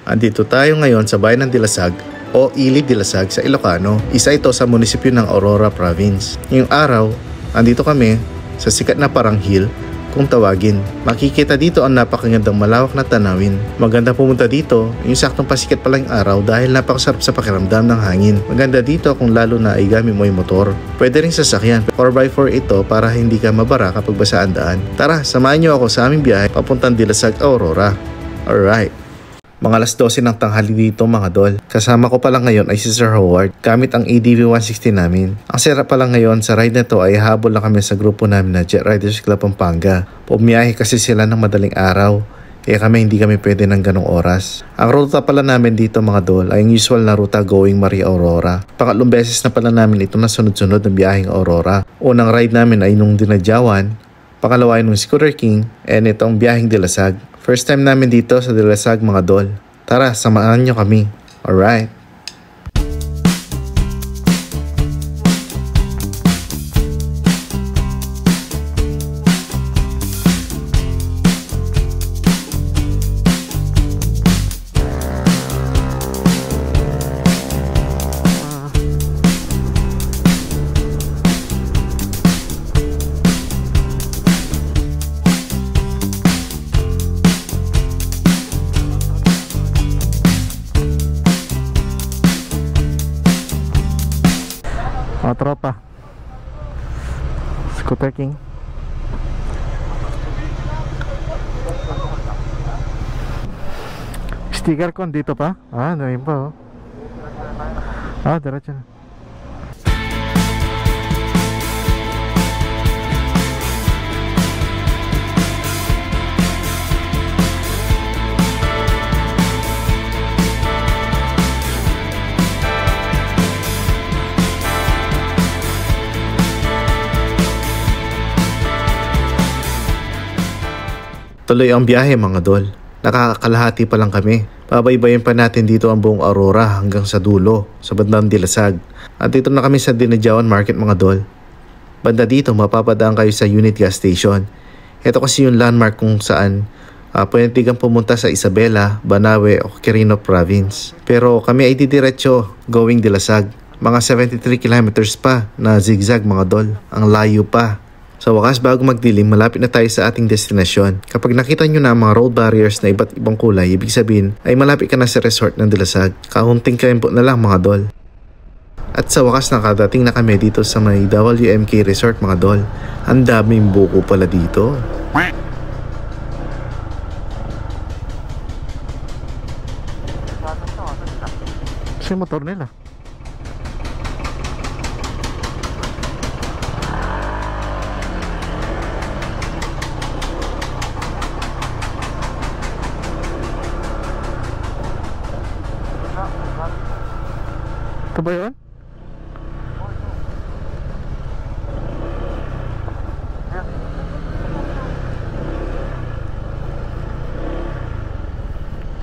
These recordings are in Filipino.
Andito tayo ngayon sa bayan ng Dilasag o Ili Dilasag sa Ilocano. Isa ito sa munisipyo ng Aurora Province. Ngayong araw, andito kami sa sikat na parang hill kung tawagin. Makikita dito ang napakagandang malawak na tanawin. Maganda pumunta dito, yung saktong pasikat pa lang yung araw dahil napakasarap sa pakiramdam ng hangin. Maganda dito kung lalo na ay gamit mo yung motor. Pwede rin sasakyan, 4x4 ito para hindi ka mabara kapag basa ang daan. Tara, samahan niyo ako sa aming biyahe papuntang Dilasag, Aurora. Alright. Mga alas 12 ng tanghali dito mga dol. Kasama ko pala ngayon ay si Sir Howard gamit ang ADV 160 namin. Ang sarap pala ngayon sa ride na to ay habol lang kami sa grupo namin na Jet Riders Club Pampanga. Pumiyahe kasi sila ng madaling araw. Kaya hindi kami pwede ng ganong oras. Ang ruta pala namin dito mga dol ay yung usual na ruta going Maria Aurora. Pangatlong beses na pala namin ito na sunod-sunod ng biyaheng Aurora. Unang ride namin ay nung Dinadyawan, pangalawa ay nung Scooter King, and itong biyaheng Dilasag. First time namin dito sa Dilasag mga dol. Tara, samahan nyo kami. Alright. Mga tropa, Scooter King. Sticker ko dito pa? Ano yun pa oh. Diretso na. Tuloy ang biyahe mga dol. Nakakalahati pa lang kami. Pabaybayin pa natin dito ang buong Aurora hanggang sa dulo, sa bandang Dilasag. At dito na kami sa Dinadyawan Market mga dol. Banda dito mapapadaan kayo sa unit gas station. Ito kasi yung landmark kung saan pwede kang pumunta sa Isabela, Banawe o Quirino Province. Pero kami ay didiretso going Dilasag. Mga 73 kilometers pa na zigzag mga dol. Ang layo pa. Sa wakas bago magdilim, malapit na tayo sa ating destinasyon. Kapag nakita nyo na ang mga road barriers na iba't ibang kulay, ibig sabihin ay malapit ka na sa resort ng Dilasag. Kaunting tempo na lang mga dol. At sa wakas nakadating na kami dito sa may WMK Resort mga dol. Ang daming buko pala dito. Kasi motor nila. Ito ba yun?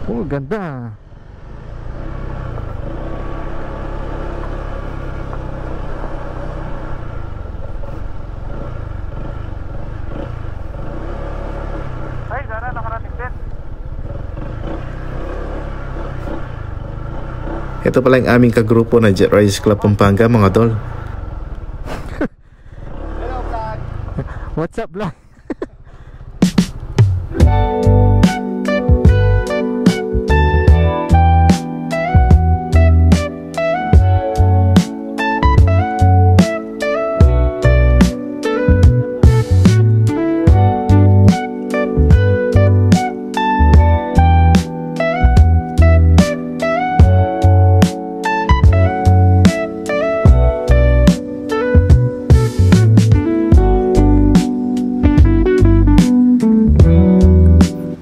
Oh, ganda. Ay, sana nakarating din. Ito pala yung aming kagrupo na Jet Riders Club Pampanga mga dol. Hello vlog. What's up vlog?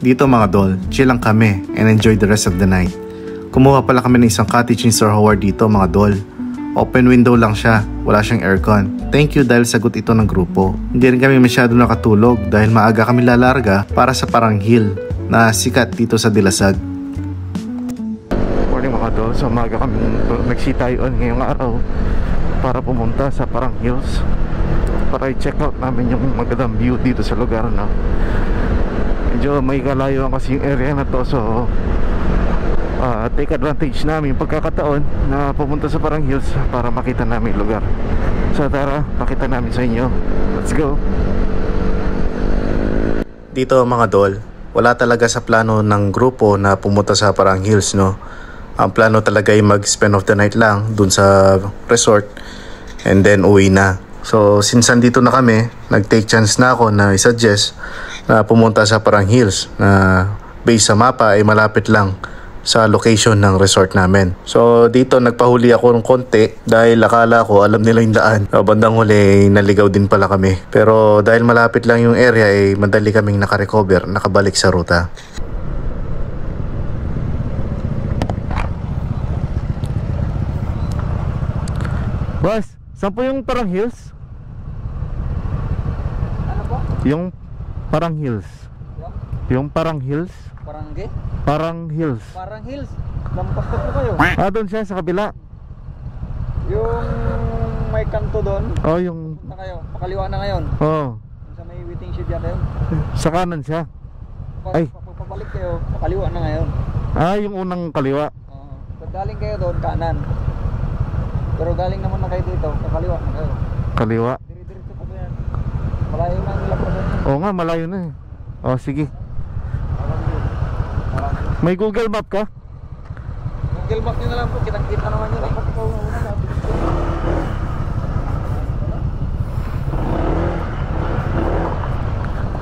Dito mga dol, chill lang kami and enjoy the rest of the night. Kumuha pala kami ng isang cottage ni Sir Howard dito mga dol. Open window lang siya, wala siyang aircon. Thank you dahil sagot ito ng grupo. Hindi rin kami masyado nakatulog dahil maaga kami lalarga para sa parang hill na sikat dito sa Dilasag. Morning mga dol, so maaga kami nagsitayon ngayong araw para pumunta sa parang hills para i-check out namin yung magandang view dito sa lugar na. No? Medyo may kalayuan kasi yung area na to, so take advantage namin yung pagkakataon na pumunta sa Parang Hills para makita namin yung lugar. So tara, pakita namin sa inyo. Let's go. Dito mga dol, wala talaga sa plano ng grupo na pumunta sa Parang Hills, no? Ang plano talaga ay mag-spend of the night lang dun sa resort and then uwi na. So since andito na kami, nag-take chance na ako na i-suggest na pumunta sa Parang Hills na based sa mapa ay malapit lang sa location ng resort namin. So dito nagpahuli ako ng konti dahil akala ko alam nila yung daan. Bandang huli naligaw din pala kami. Pero dahil malapit lang yung area ay madali kaming nakarecover, nakabalik sa ruta. Boss, saan po yung Parang Hills? Ano po? Yung Parang Hills. Yung Parang Hills? Parangge? Parang Hills. Parang Hills. Lampas na po kayo. Doon siya sa kabila. Yung may kanto doon. Oh, yung... Punta kayo. Pakaliwa na ngayon. Oh. Sa may waiting shed yata yun. Sa kanan siya. Ay. Pagpabalik kayo, pakaliwa na ngayon. Yung unang kaliwa. Pag galing kayo doon, kanan. Pero galing naman na kayo dito, kakaliwa na kayo. Kaliwa. Dire-diretso po yan. Malayo na ang lampasan. Oo nga, malayo na eh. Oh, sige. May Google Map ka? Google Map nyo na lang po, kitang-kita naman yun. Dapat ikaw na una natin.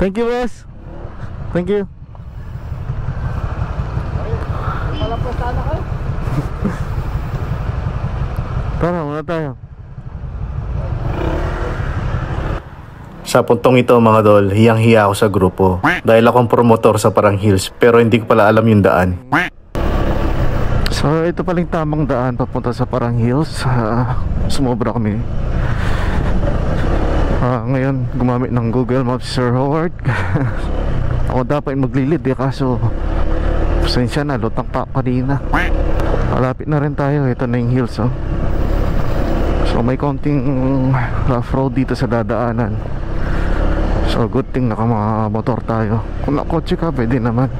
Thank you, boss. Thank you. Malampas na kayo. Tara, muna tayo. Sa puntong ito mga dol, hiyang-hiya ako sa grupo dahil akong promotor sa Parang Hills pero hindi ko pala alam yung daan. So ito paling tamang daan papunta sa Parang Hills. Sumobra kami. Ngayon gumamit ng Google Maps, Sir Howard. Ako dapat maglilid kaso pasensya na, lutang pa kanina. Malapit na rin tayo. Ito na yung hills. So may konting rough road dito sa dadaanan. So good thing naka-motor tayo. Kung nakotse ka pwede naman,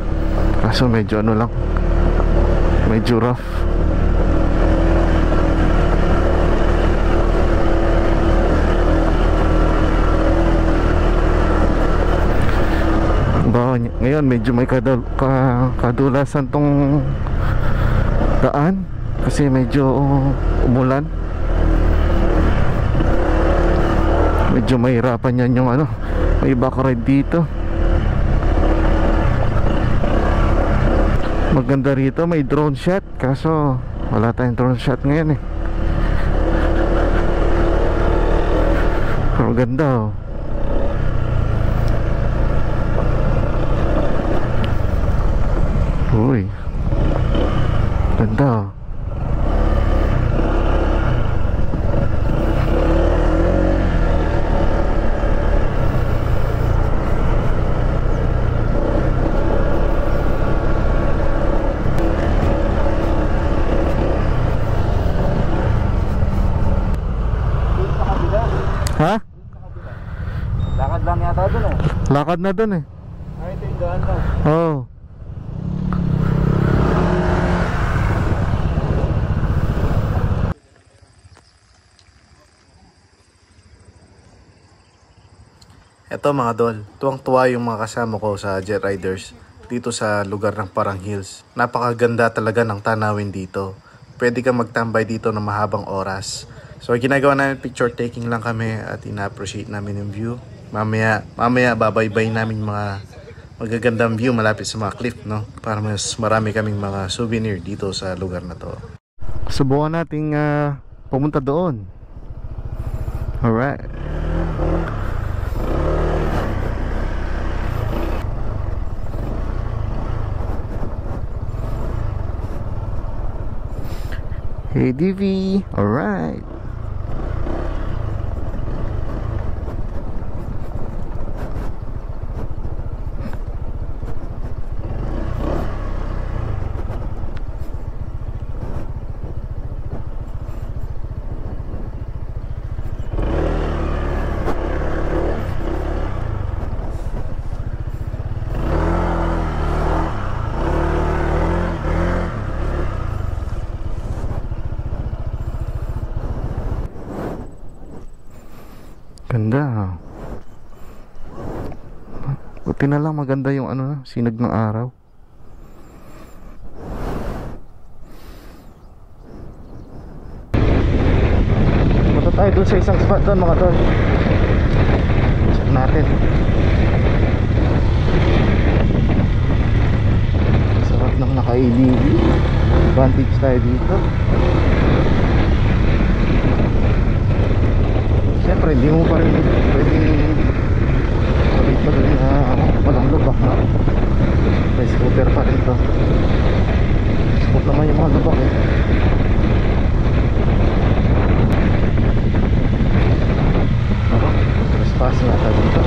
kaso medyo ano lang, medyo rough. Ngayon medyo may kadulasan tong daan kasi medyo umulan. Medyo mahirapan yan yung may back ride dito. Maganda rito, may drone shot kaso wala tayong drone shot ngayon eh. Pero ganda oh. Uy, ganda oh. Ha? Lakad lang yata dun eh. Lakad na dun eh. Ay, ito yung daan daw. Oo. Eto mga dol, tuwang-tuwa yung mga kasama ko sa Jet Riders dito sa lugar ng Parang Hills. Napakaganda talaga ng tanawin dito. Pwede kang magtambay dito ng mahabang oras. So ginagawa namin picture taking lang kami at ina-appreciate namin yung view. Mamaya babaybay namin mga magagandang view malapit sa mga cliff, no? Para mas marami kaming mga souvenir dito sa lugar na to. Subukan nating pumunta doon. Alright. Hey DV, alright. Ganda. Buti na lang maganda yung ano, sinag ng araw. Punta tayo dun sa isang spot doon mga tol. Check natin. Sarap ng naka-ADV. Advantage tayo dito. Siyempre hindi mo pa rin pwedeng walang lubak na may scooter pa rin to. Scoot naman yung mga lubak eh. Trespass nga tayo dito.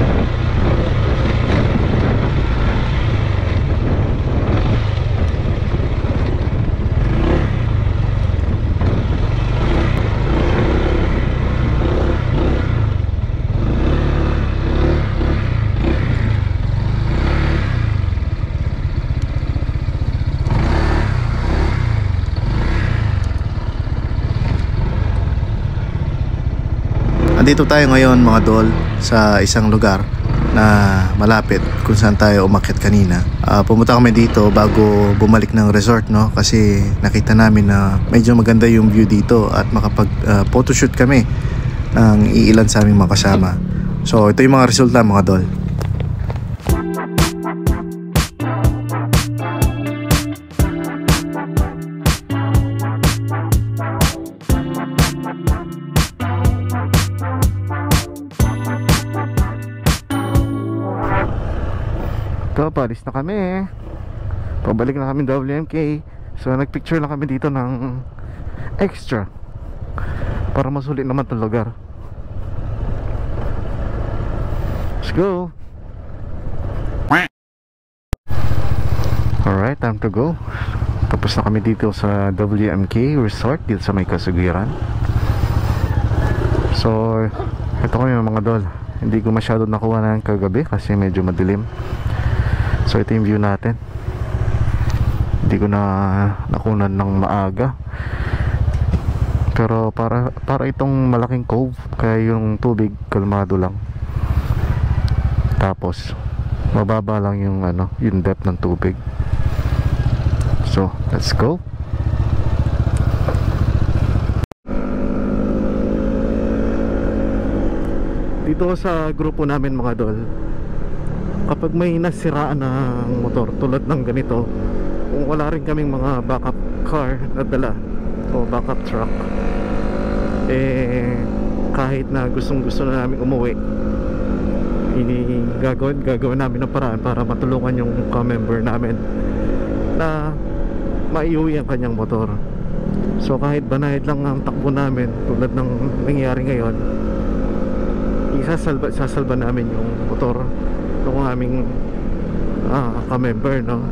Andito tayo ngayon mga dol sa isang lugar na malapit kung saan tayo umakyat kanina. Pumunta kami dito bago bumalik ng resort, no? Kasi nakita namin na medyo maganda yung view dito at makapag photoshoot kami ng iilan sa aming mga kasama. So ito yung mga resulta mga dol. So, palis na kami. Pabalik na kami WMK. So, nagpicture lang kami dito ng extra para masulit naman itong lugar. Let's go. Alright, time to go. Tapos na kami dito sa WMK Resort dito sa may Kasugiran. So, ito kami mga dol. Hindi ko masyado nakuha ng kagabi kasi medyo madilim. So ito yung view natin. Hindi ko na nakunan ng maaga. Pero para itong malaking cove, kaya yung tubig kalmado lang. Tapos mababa lang yung ano, yung depth ng tubig. So let's go. Dito sa grupo namin mga dol, kapag may nasiraan ng motor tulad ng ganito, kung wala rin kaming mga backup car na dala o backup truck, kahit na gustong na namin umuwi, gagawin namin ng paraan para matulungan yung ka-member namin na maiuwi ang kanyang motor. So kahit banayad lang ang takbo namin tulad ng nangyayari ngayon, isasalba namin yung motor ng aming ka-member, no?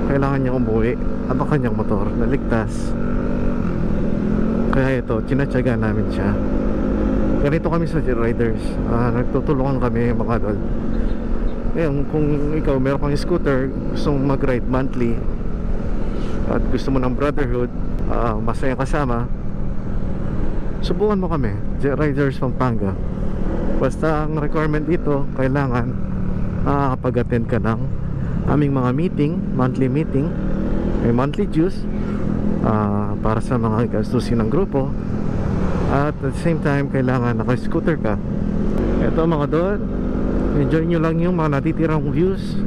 Kailangan niya umuwi at ang kanyang motor naligtas. Kaya ito, tinatsaga namin siya. Ganito kami sa riders, nagtutulungan kami mga dol. Ngayon, kung ikaw meron kang scooter, gusto mong mag-ride monthly at gusto mo ng brotherhood, masaya kasama, subukan mo kami, Riders Pampanga. Basta ang requirement dito, kailangan nakakapag-attend ka ng aming mga meeting, monthly meeting. May monthly dues para sa mga gastusin ng grupo. At at the same time, kailangan naka-scooter ka. Ito mga dol, enjoy nyo lang yung mga natitirang views,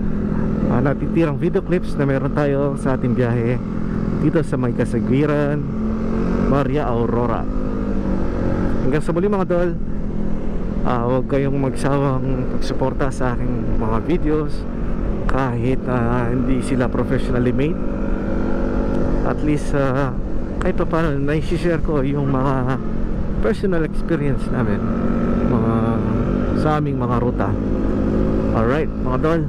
natitirang video clips na meron tayo sa ating biyahe dito sa may Kasugiran, Maria Aurora. Hanggang sa muli mga dol, huwag kayong magsawang pagsuporta sa aking mga videos kahit hindi sila professionally made. At least kahit pa paano naishishare ko yung mga personal experience namin sa aming mga ruta. Alright mga dol,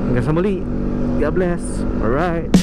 hanggang sa muli, God bless. Alright.